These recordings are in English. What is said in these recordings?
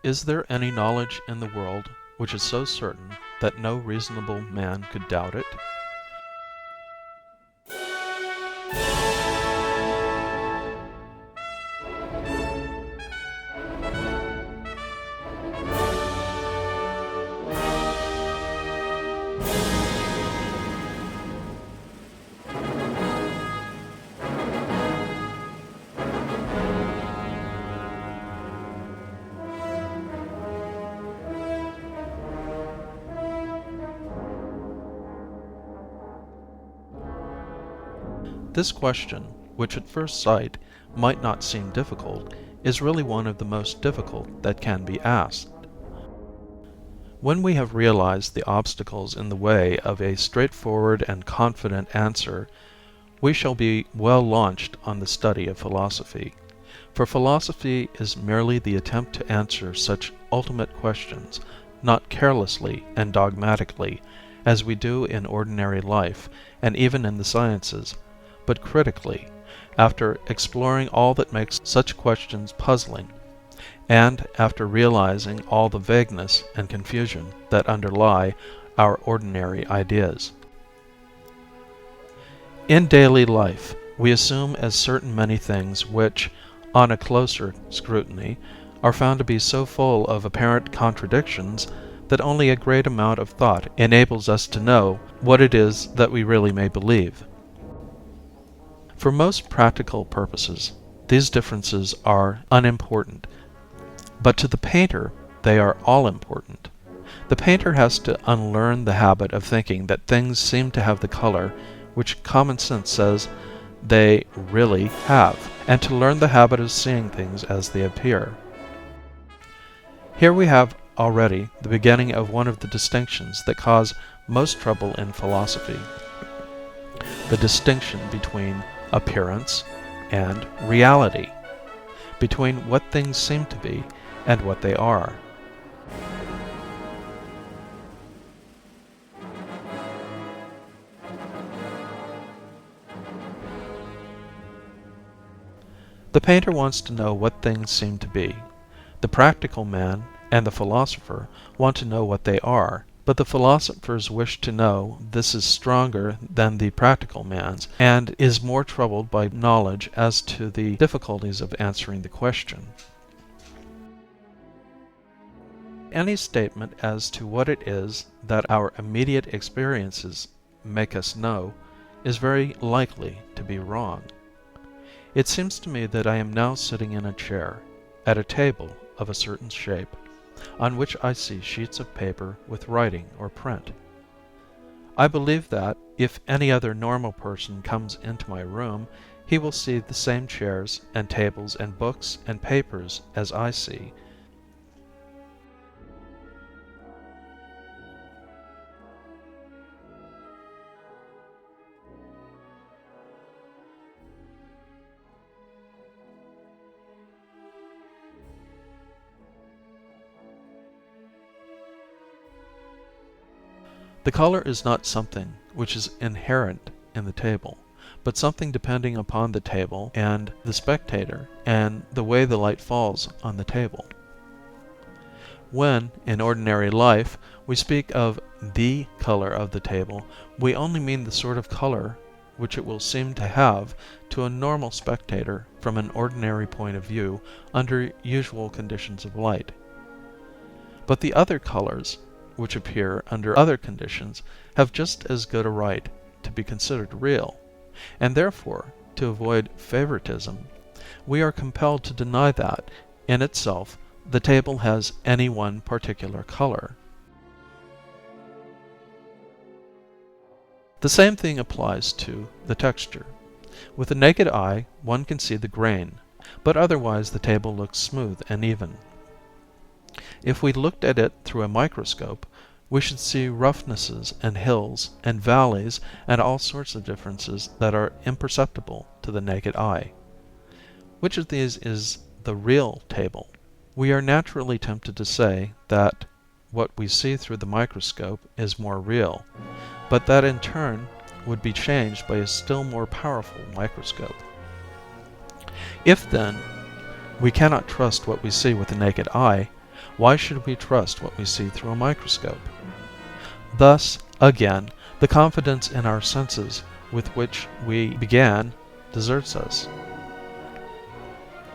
Is there any knowledge in the world which is so certain that no reasonable man could doubt it? This question, which at first sight might not seem difficult, is really one of the most difficult that can be asked. When we have realized the obstacles in the way of a straightforward and confident answer, we shall be well launched on the study of philosophy, for philosophy is merely the attempt to answer such ultimate questions, not carelessly and dogmatically, as we do in ordinary life and even in the sciences, but critically, after exploring all that makes such questions puzzling, and after realizing all the vagueness and confusion that underlie our ordinary ideas. In daily life, we assume as certain many things which, on a closer scrutiny, are found to be so full of apparent contradictions that only a great amount of thought enables us to know what it is that we really may believe. For most practical purposes, these differences are unimportant, but to the painter they are all important. The painter has to unlearn the habit of thinking that things seem to have the color which common sense says they really have, and to learn the habit of seeing things as they appear. Here we have already the beginning of one of the distinctions that cause most trouble in philosophy, the distinction between appearance and reality, between what things seem to be and what they are. The painter wants to know what things seem to be. The practical man and the philosopher want to know what they are, but the philosopher's wish to know this is stronger than the practical man's, and is more troubled by knowledge as to the difficulties of answering the question. Any statement as to what it is that our immediate experiences make us know is very likely to be wrong. It seems to me that I am now sitting in a chair, at a table of a certain shape, on which I see sheets of paper with writing or print. I believe that, if any other normal person comes into my room, he will see the same chairs and tables and books and papers as I see. The color is not something which is inherent in the table, but something depending upon the table and the spectator and the way the light falls on the table. When, in ordinary life, we speak of the color of the table, we only mean the sort of color which it will seem to have to a normal spectator from an ordinary point of view under usual conditions of light. But the other colors which appear under other conditions have just as good a right to be considered real, and therefore, to avoid favoritism, we are compelled to deny that, in itself, the table has any one particular color. The same thing applies to the texture. With the naked eye one can see the grain, but otherwise the table looks smooth and even. If we looked at it through a microscope, we should see roughnesses and hills and valleys and all sorts of differences that are imperceptible to the naked eye. Which of these is the real table? We are naturally tempted to say that what we see through the microscope is more real, but that in turn would be changed by a still more powerful microscope. If then we cannot trust what we see with the naked eye, Why should we trust what we see through a microscope? Thus, again, the confidence in our senses with which we began deserts us.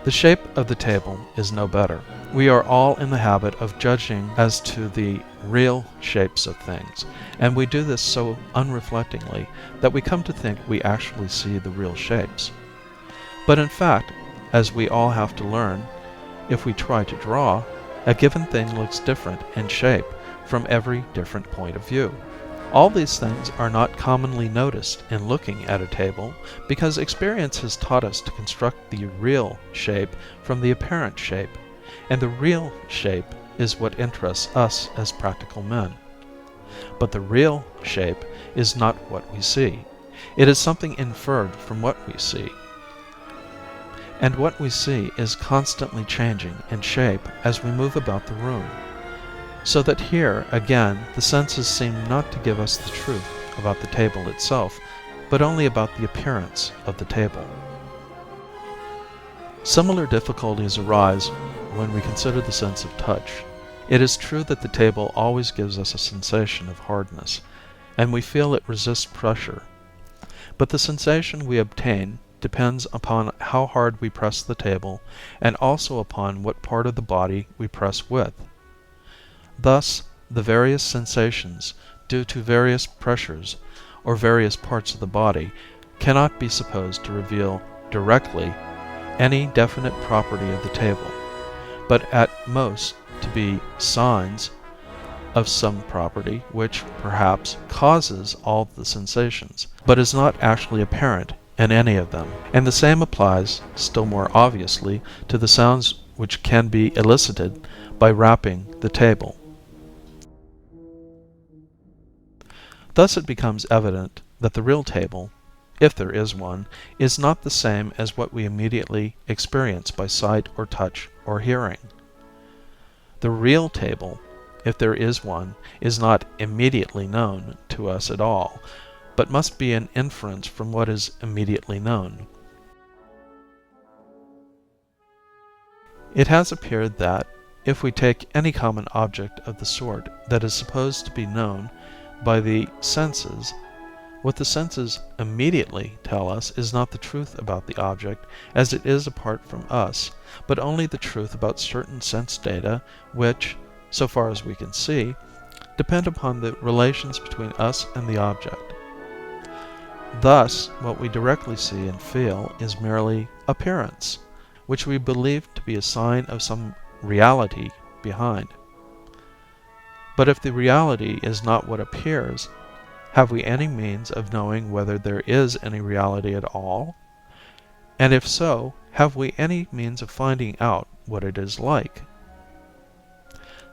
The shape of the table is no better. We are all in the habit of judging as to the real shapes of things, and we do this so unreflectingly that we come to think we actually see the real shapes. But in fact, as we all have to learn, if we try to draw, a given thing looks different in shape from every different point of view. All these things are not commonly noticed in looking at a table because experience has taught us to construct the real shape from the apparent shape, and the real shape is what interests us as practical men. But the real shape is not what we see. It is something inferred from what we see. And what we see is constantly changing in shape as we move about the room. So that here, again, the senses seem not to give us the truth about the table itself, but only about the appearance of the table. Similar difficulties arise when we consider the sense of touch. It is true that the table always gives us a sensation of hardness, and we feel it resists pressure. But the sensation we obtain depends upon how hard we press the table, and also upon what part of the body we press with. Thus, the various sensations, due to various pressures or various parts of the body, cannot be supposed to reveal directly any definite property of the table, but at most to be signs of some property which, perhaps, causes all the sensations, but is not actually apparent in any of them. And the same applies, still more obviously, to the sounds which can be elicited by rapping the table. Thus it becomes evident that the real table, if there is one, is not the same as what we immediately experience by sight or touch or hearing. The real table, if there is one, is not immediately known to us at all, but must be an inference from what is immediately known. It has appeared that, if we take any common object of the sort that is supposed to be known by the senses, what the senses immediately tell us is not the truth about the object as it is apart from us, but only the truth about certain sense data which, so far as we can see, depend upon the relations between us and the object. Thus, what we directly see and feel is merely appearance, which we believe to be a sign of some reality behind. But if the reality is not what appears, have we any means of knowing whether there is any reality at all? And if so, have we any means of finding out what it is like?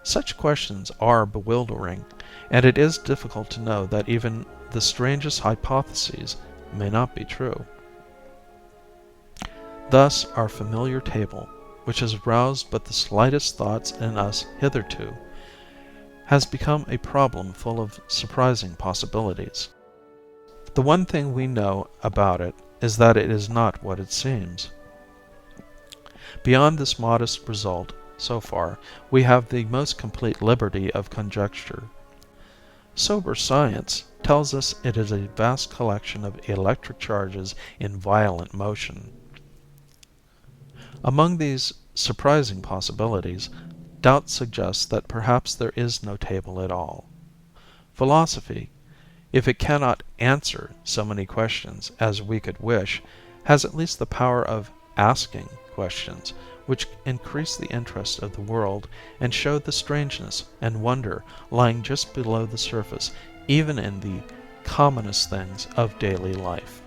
Such questions are bewildering, and it is difficult to know that even the strangest hypotheses may not be true. Thus our familiar table, which has roused but the slightest thoughts in us hitherto, has become a problem full of surprising possibilities. The one thing we know about it is that it is not what it seems. Beyond this modest result, so far, we have the most complete liberty of conjecture. Sober science tells us it is a vast collection of electric charges in violent motion. Among these surprising possibilities, doubt suggests that perhaps there is no table at all. Philosophy, if it cannot answer so many questions as we could wish, has at least the power of asking questions which increase the interest of the world and show the strangeness and wonder lying just below the surface even in the commonest things of daily life.